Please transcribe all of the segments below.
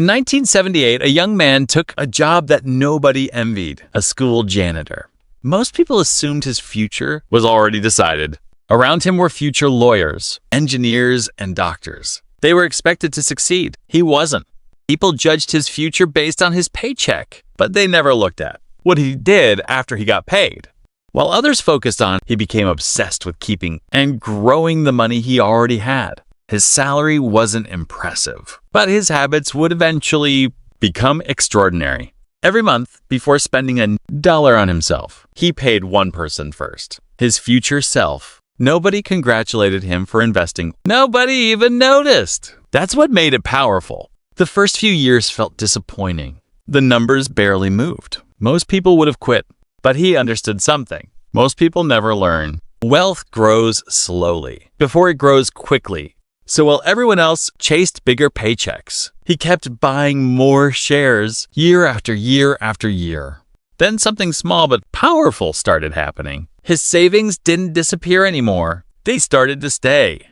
In 1978, a young man took a job that nobody envied, a school janitor. Most people assumed his future was already decided. Around him were future lawyers, engineers, and doctors. They were expected to succeed. He wasn't. People judged his future based on his paycheck, but they never looked at what he did after he got paid. While others focused on, he became obsessed with keeping and growing the money he already had. His salary wasn't impressive, but his habits would eventually become extraordinary. Every month, before spending $1 on himself, he paid one person first, his future self. Nobody congratulated him for investing. Nobody even noticed. That's what made it powerful. The first few years felt disappointing. The numbers barely moved. Most people would have quit, but he understood something. Most people never learn. Wealth grows slowly before it grows quickly. So while everyone else chased bigger paychecks, he kept buying more shares year after year after year. Then something small but powerful started happening. His savings didn't disappear anymore. They started to stay.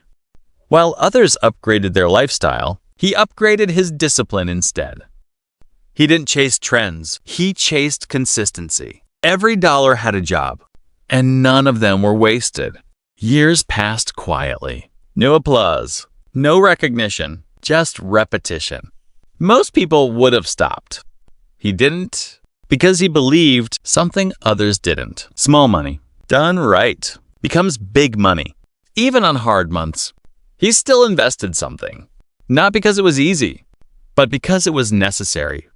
While others upgraded their lifestyle, he upgraded his discipline instead. He didn't chase trends. He chased consistency. Every dollar had a job, and none of them were wasted. Years passed quietly. No applause, no recognition, just repetition. Most people would have stopped. He didn't, because he believed something others didn't. Small money, done right, becomes big money. Even on hard months, he still invested something. Not because it was easy, but because it was necessary.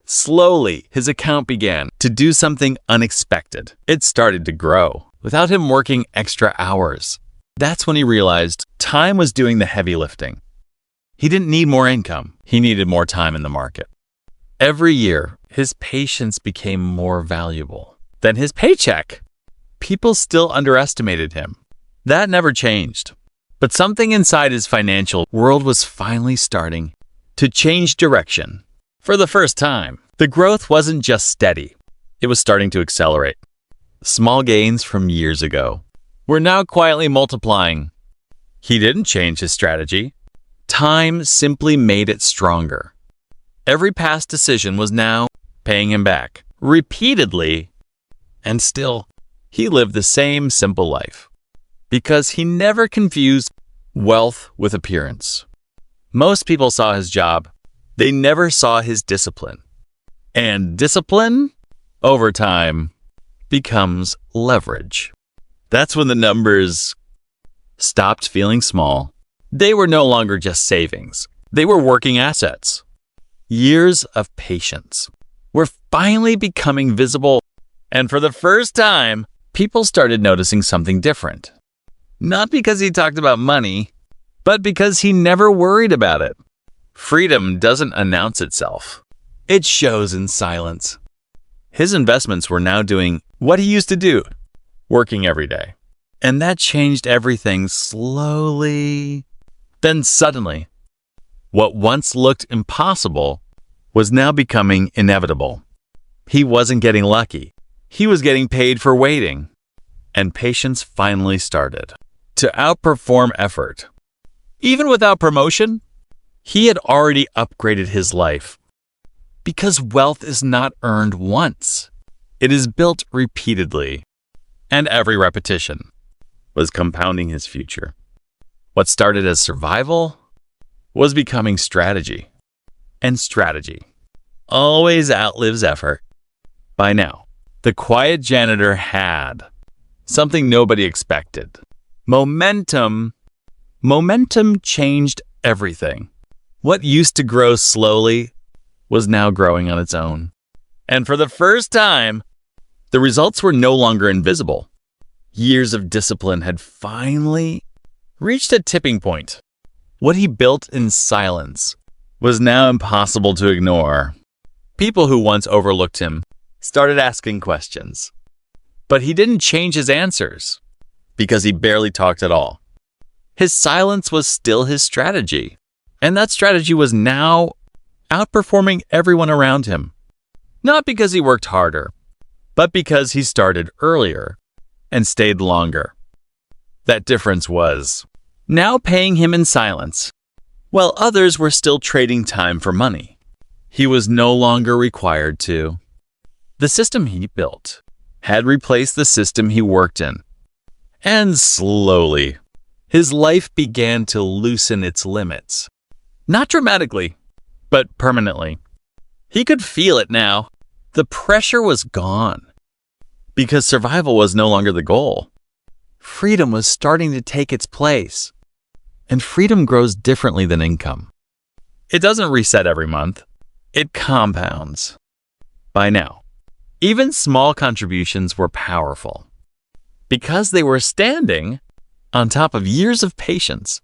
Slowly, his account began to do something unexpected. It started to grow without him working extra hours. That's when he realized time was doing the heavy lifting. He didn't need more income. He needed more time in the market. Every year, his patience became more valuable than his paycheck. People still underestimated him. That never changed. But something inside his financial world was finally starting to change direction. For the first time, the growth wasn't just steady. It was starting to accelerate. Small gains from years ago were now quietly multiplying. He didn't change his strategy. Time simply made it stronger. Every past decision was now paying him back, repeatedly, and still, he lived the same simple life, because he never confused wealth with appearance. Most people saw his job. They never saw his discipline. And discipline, over time, becomes leverage. That's when the numbers stopped feeling small. They were no longer just savings. They were working assets. Years of patience were finally becoming visible. And for the first time, people started noticing something different. Not because he talked about money, but because he never worried about it. Freedom doesn't announce itself. It shows in silence. His investments were now doing what he used to do, working every day. And that changed everything slowly. Then suddenly, what once looked impossible was now becoming inevitable. He wasn't getting lucky. He was getting paid for waiting. And patience finally started to outperform effort. Even without promotion, he had already upgraded his life. Because wealth is not earned once. It is built repeatedly. And every repetition was compounding his future. What started as survival was becoming strategy. And strategy always outlives effort. By now, the quiet janitor had something nobody expected. Momentum. Momentum changed everything. What used to grow slowly was now growing on its own. And for the first time, the results were no longer invisible. Years of discipline had finally reached a tipping point. What he built in silence was now impossible to ignore. People who once overlooked him started asking questions. But he didn't change his answers because he barely talked at all. His silence was still his strategy. And that strategy was now outperforming everyone around him. Not because he worked harder, but because he started earlier and stayed longer. That difference was now paying him in silence, while others were still trading time for money. He was no longer required to. The system he built had replaced the system he worked in. And slowly, his life began to loosen its limits. Not dramatically, but permanently. He could feel it now. The pressure was gone. Because survival was no longer the goal. Freedom was starting to take its place. And freedom grows differently than income. It doesn't reset every month. It compounds. By now, even small contributions were powerful. Because they were standing on top of years of patience.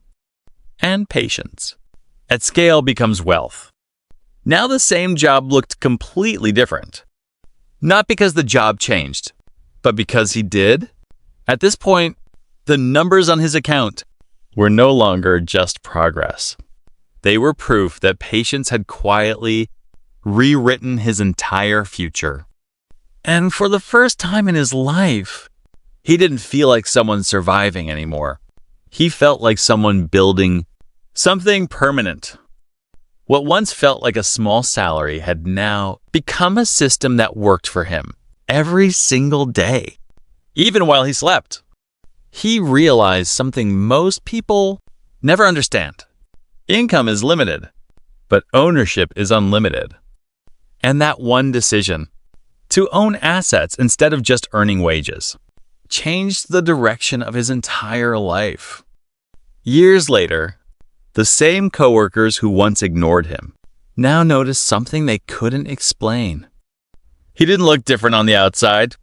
And patience, at scale, becomes wealth. Now the same job looked completely different. Not because the job changed, but because he did. At this point, the numbers on his account were no longer just progress. They were proof that patience had quietly rewritten his entire future. And for the first time in his life, he didn't feel like someone surviving anymore. He felt like someone building something permanent. What once felt like a small salary had now become a system that worked for him every single day, even while he slept. He realized something most people never understand. Income is limited, but ownership is unlimited. And that one decision, to own assets instead of just earning wages, changed the direction of his entire life. Years later, the same coworkers who once ignored him now noticed something they couldn't explain. He didn't look different on the outside,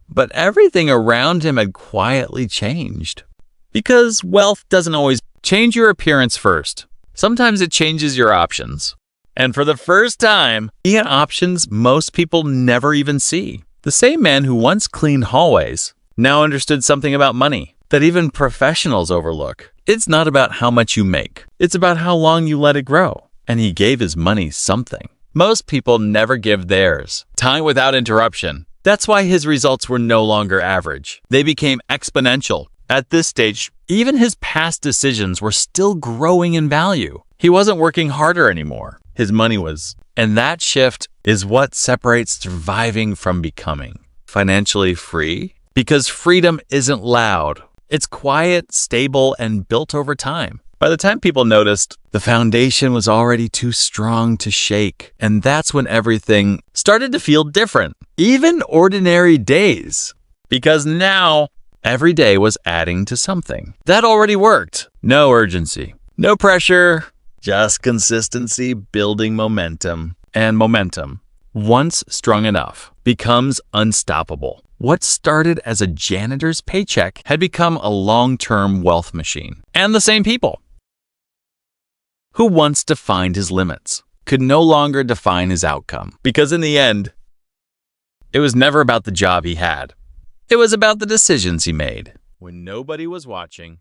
but everything around him had quietly changed. Because wealth doesn't always change your appearance first. Sometimes it changes your options. And for the first time, he had options most people never even see. The same man who once cleaned hallways now understood something about money that even professionals overlook. It's not about how much you make. It's about how long you let it grow. And he gave his money something. Most people never give theirs. Time without interruption. That's why his results were no longer average. They became exponential. At this stage, even his past decisions were still growing in value. He wasn't working harder anymore. His money was. And that shift is what separates surviving from becoming. Financially free? Because freedom isn't loud. It's quiet, stable, and built over time. By the time people noticed, the foundation was already too strong to shake. And that's when everything started to feel different. Even ordinary days. Because now, every day was adding to something. That already worked. No urgency. No pressure. Just consistency building momentum. And momentum, once strong enough, becomes unstoppable. What started as a janitor's paycheck had become a long-term wealth machine. And the same people who once defined his limits could no longer define his outcome. Because in the end, it was never about the job he had. It was about the decisions he made when nobody was watching.